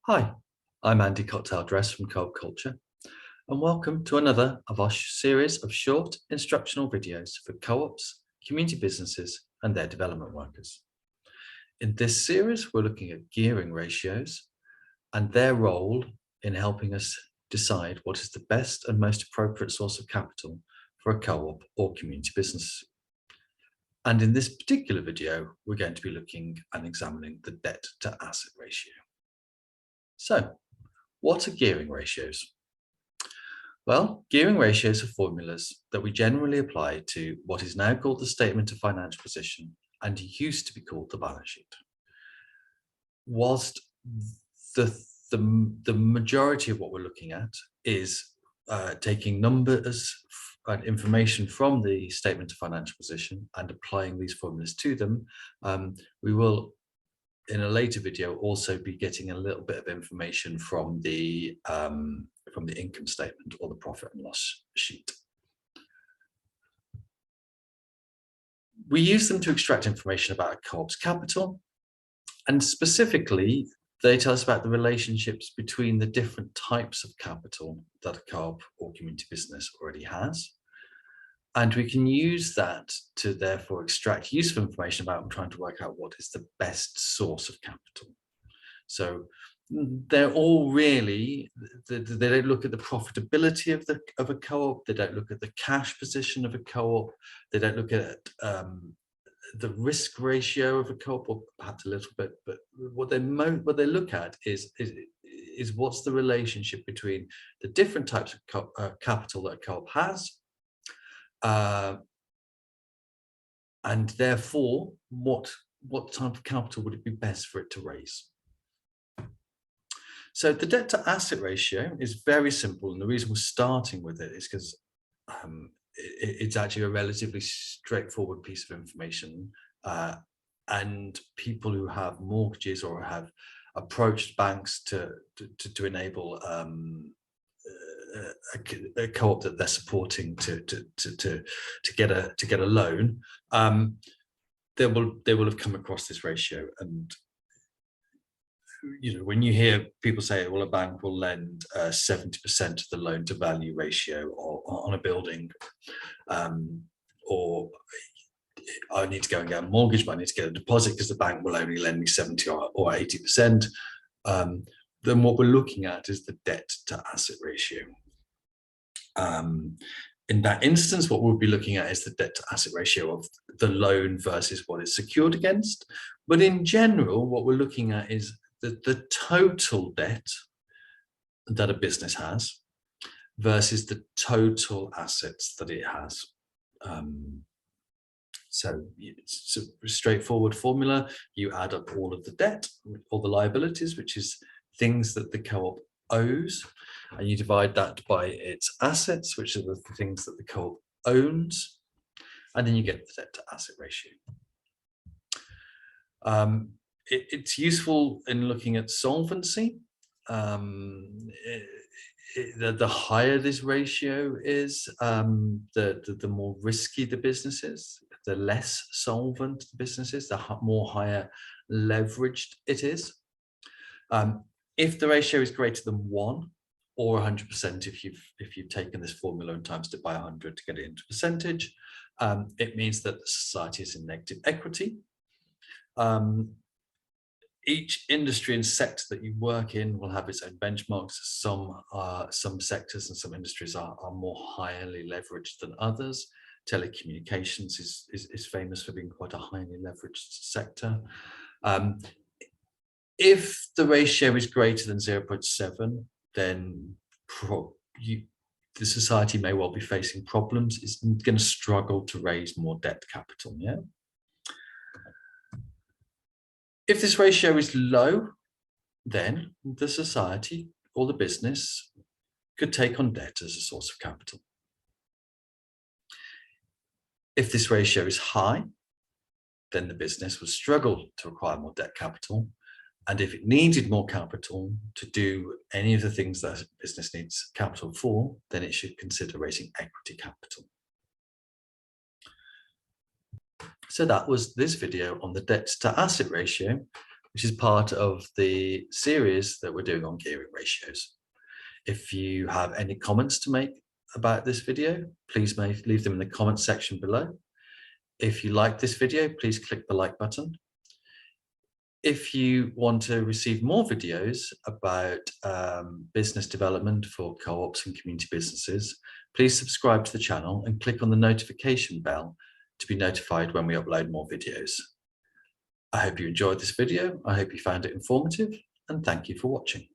Hi, I'm Andy Cocktaildress from Co-op Culture, and welcome to another of our series of short instructional videos for co-ops, community businesses, and their development workers. In this series, we're looking at gearing ratios and their role in helping us decide what is the best and most appropriate source of capital for a co-op or community business. And in this particular video, we're going to be looking and examining the debt to asset ratio. So, what are gearing ratios? Well, gearing ratios are formulas that we generally apply to what is now called the statement of financial position and used to be called the balance sheet. Whilst the majority of what we're looking at is taking numbers and information from the statement of financial position and applying these formulas to them, we will in a later video also be getting a little bit of information from the income statement or the profit and loss sheet. We use them to extract information about a co-op's capital, and specifically they tell us about the relationships between the different types of capital that a co-op or community business already has. And we can use that to therefore extract useful information about trying to work out what is the best source of capital. So they're all really, they don't look at the profitability of a co-op, they don't look at the cash position of a co-op, they don't look at the risk ratio of a co-op, or perhaps a little bit, but what they look at is what's the relationship between the different types of capital that a co-op has, and therefore what type of capital would it be best for it to raise. So the debt to asset ratio is very simple, and the reason we're starting with it is because it's actually a relatively straightforward piece of information, and people who have mortgages or have approached banks to enable a co-op that they're supporting to get a loan, they will have come across this ratio. And you know, when you hear people say, well, a bank will lend 70% of the loan to value ratio on a building, or I need to go and get a mortgage, but I need to get a deposit because the bank will only lend me 70 or 80%, then what we're looking at is the debt to asset ratio. In that instance, what we'll be looking at is the debt to asset ratio of the loan versus what it's secured against. But in general, what we're looking at is the total debt that a business has versus the total assets that it has. So it's a straightforward formula. You add up all of the debt, all the liabilities, which is things that the co-op owes, and you divide that by its assets, which are the things that the co-op owns, and then you get the debt to asset ratio. It's useful in looking at solvency. The higher this ratio is, the more risky the business is, the less solvent the business is, the more higher leveraged it is. If the ratio is greater than 1 or 100%, if you've taken this formula and times it by 100 to get it into percentage, it means that the society is in negative equity. Each industry and sector that you work in will have its own benchmarks. Some sectors and some industries are more highly leveraged than others. Telecommunications is famous for being quite a highly leveraged sector. If the ratio is greater than 0.7, then the society may well be facing problems. It's going to struggle to raise more debt capital. Yeah. If this ratio is low, then the society or the business could take on debt as a source of capital. If this ratio is high, then the business would struggle to acquire more debt capital. And if it needed more capital to do any of the things that a business needs capital for, then it should consider raising equity capital. So that was this video on the debt to asset ratio which is part of the series that we're doing on gearing ratios. If you have any comments to make about this video, please leave them in the comment section below. If you like this video, please click the like button. If you want to receive more videos about business development for co-ops and community businesses, please subscribe to the channel and click on the notification bell to be notified when we upload more videos. I hope you enjoyed this video. I hope you found it informative, and thank you for watching.